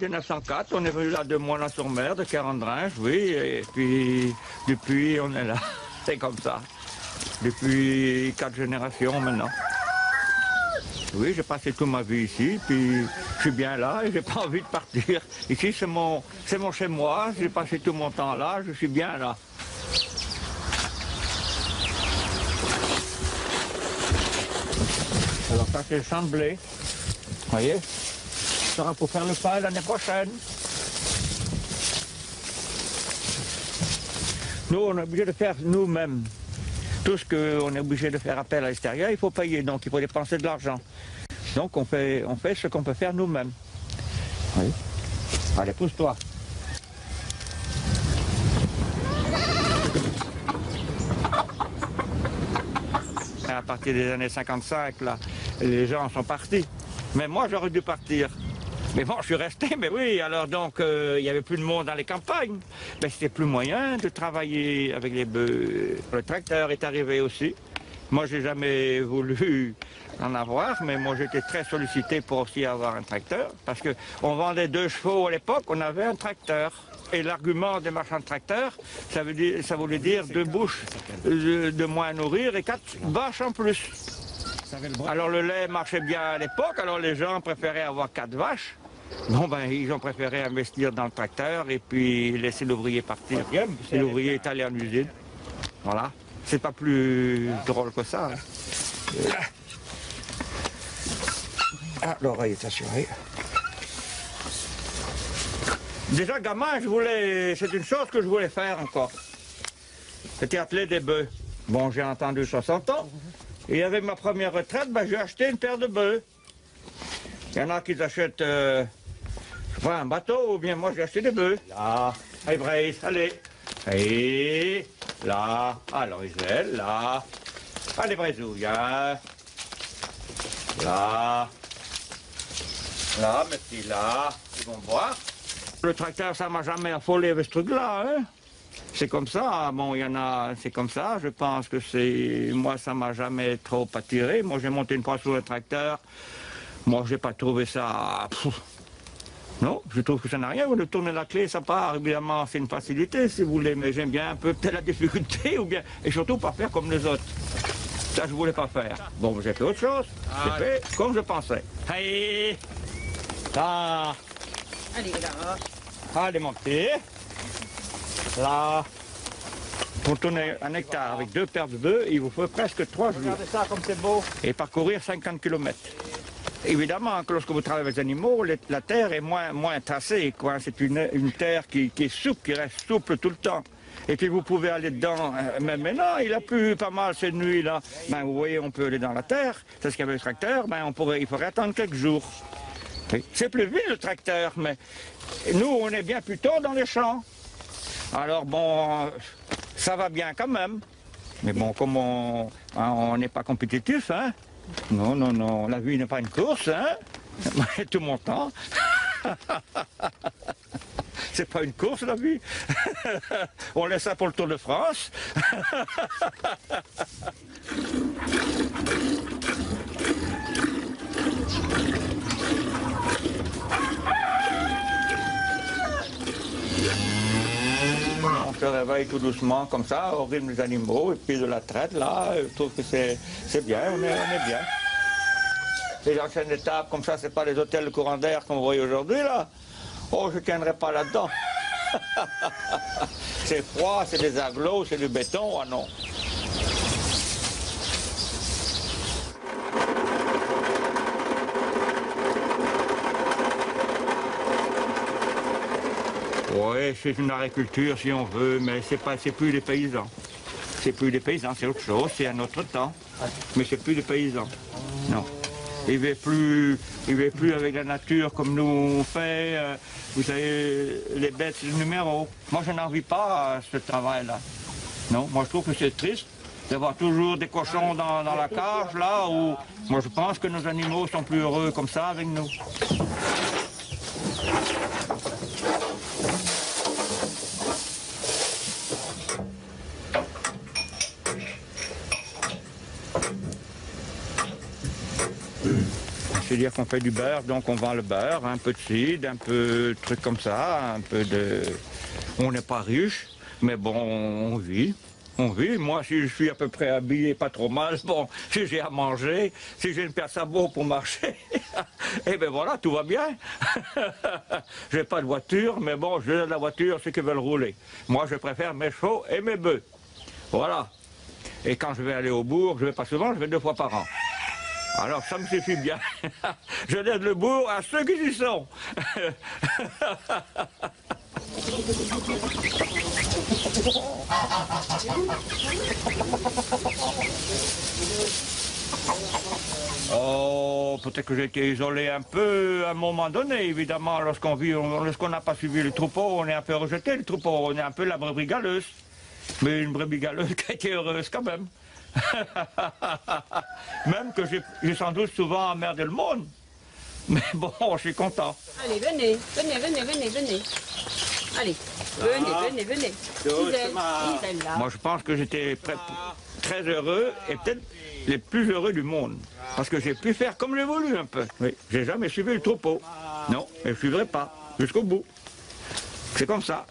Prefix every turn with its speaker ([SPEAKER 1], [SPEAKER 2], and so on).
[SPEAKER 1] 1904, on est venu là de Moulins-sur-Mer, de Carandringe, oui, et puis depuis on est là. C'est comme ça. Depuis 4 générations maintenant. Oui, j'ai passé toute ma vie ici, puis je suis bien là et j'ai pas envie de partir. Ici, c'est mon chez moi, j'ai passé tout mon temps là, je suis bien là. Alors ça, c'est le champ de blé. Vous voyez? Ça sera pour faire le pain l'année prochaine. Nous, on est obligé de faire nous-mêmes. Tout ce qu'on est obligé de faire appel à l'extérieur, il faut payer, donc il faut dépenser de l'argent. Donc on fait ce qu'on peut faire nous-mêmes. Oui. Allez, pousse-toi. À partir des années 55, là, les gens sont partis. Mais moi, j'aurais dû partir. Mais bon, je suis resté, mais oui, alors donc, il n'y avait plus de monde dans les campagnes. Mais c'était plus moyen de travailler avec les bœufs. Le tracteur est arrivé aussi. Moi, j'ai jamais voulu en avoir, mais moi, j'étais très sollicité pour aussi avoir un tracteur. Parce qu'on vendait 2 chevaux à l'époque, on avait un tracteur. Et l'argument des marchands de tracteurs, ça voulait dire 2 bouches de moins à nourrir et 4 vaches en plus. Alors le lait marchait bien à l'époque, alors les gens préféraient avoir 4 vaches. Bon ben ils ont préféré investir dans le tracteur et puis laisser l'ouvrier partir. Et l'ouvrier est allé en usine. Voilà. C'est pas plus drôle que ça. Hein. Ah, l'oreille est assurée. Déjà gamin, c'est une chose que je voulais faire encore. C'était atteler des bœufs. Bon, j'ai entendu 60 ans. Et avec ma première retraite, ben, j'ai acheté une paire de bœufs. Il y en a qui achètent un bateau, ou bien moi j'ai acheté des bœufs. Là, allez Brace, allez. Et là, alors Isabelle, là. Allez Braisouille, hein. Là. Là, mes petits, là. Ils vont voir. Le tracteur, ça m'a jamais affolé avec ce truc-là, hein. C'est comme ça, bon, il y en a, c'est comme ça, je pense que moi, ça m'a jamais trop attiré. Moi, j'ai monté une fois sur le tracteur, moi, j'ai pas trouvé ça, non, je trouve que ça n'a rien, de tourner la clé, ça part, évidemment, c'est une facilité, si vous voulez, mais j'aime bien un peu peut-être la difficulté, ou bien, et surtout pas faire comme les autres. Ça, je voulais pas faire. Bon, j'ai fait autre chose, j'ai fait comme je pensais. Allez, là.
[SPEAKER 2] Allez, là.
[SPEAKER 1] Allez, mon petit. Là, pour tourner 1 hectare avec 2 paires de bœufs, il vous faut presque 3 jours.
[SPEAKER 2] Regardez ça comme c'est beau.
[SPEAKER 1] Et parcourir 50 km. Évidemment que lorsque vous travaillez avec les animaux, la terre est moins tassée. C'est une terre qui est souple, qui reste souple tout le temps. Et puis vous pouvez aller dedans. Mais maintenant, il a plu pas mal cette nuit-là. Ben, vous voyez, on peut aller dans la terre. C'est ce qu'avait le tracteur. Ben, il faudrait attendre quelques jours. C'est plus vite le tracteur, mais nous, on est bien plus tôt dans les champs. Alors bon, ça va bien quand même. Mais bon, comme on n'est pas compétitif, hein. Non, non, non, la vie n'est pas une course, hein. Tout mon temps. C'est pas une course, la vie. On laisse ça pour le Tour de France. On se réveille tout doucement comme ça, au rythme des animaux, et puis de la traite, là, je trouve que c'est bien, on est bien. Les anciennes étapes comme ça, c'est pas les hôtels de courant d'air qu'on voit aujourd'hui, là. Oh, je ne tiendrai pas là-dedans. C'est froid, c'est des agglos, c'est du béton, ah non. Oui, c'est une agriculture si on veut, mais c'est plus des paysans. C'est plus des paysans, c'est autre chose, c'est un autre temps. Mais c'est plus des paysans. Non. Ils ne vivent plus avec la nature comme nous on fait. Vous savez, les bêtes, c'est le numéro. Moi, je n'en vis pas ce travail-là. Non, moi, je trouve que c'est triste d'avoir toujours des cochons dans la cage, là, où moi, je pense que nos animaux sont plus heureux comme ça avec nous. c'est-à-dire qu'on fait du beurre, donc on vend le beurre, un peu de cidre, un peu de trucs comme ça, un peu de... On n'est pas riche, mais bon, on vit. On vit. Moi, si je suis à peu près habillé, pas trop mal, bon, si j'ai à manger, si j'ai une paire de sabots pour marcher, et ben voilà, tout va bien. J'ai pas de voiture, mais bon, je donne la voiture, ceux qui veulent rouler. Moi, je préfère mes chevaux et mes bœufs. Voilà. Et quand je vais aller au bourg, je vais pas souvent, je vais 2 fois par an. Alors ça me suffit bien. Je laisse le bourg à ceux qui y sont. Oh, peut-être que j'ai été isolé un peu à un moment donné, évidemment. Lorsqu'on n'a pas suivi le troupeau, on est un peu rejeté le troupeau. On est un peu la brebis galeuse. Mais une brebis galeuse qui a été heureuse quand même. Même que j'ai sans doute souvent emmerdé le monde. Mais bon, je suis content.
[SPEAKER 2] Allez, venez. Allez, venez. Isabelle, là.
[SPEAKER 1] Moi, je pense que j'étais très heureux et peut-être les plus heureux du monde. Parce que j'ai pu faire comme j'ai voulu un peu. Oui, j'ai jamais suivi le troupeau. Non, et je ne suivrai pas jusqu'au bout. C'est comme ça.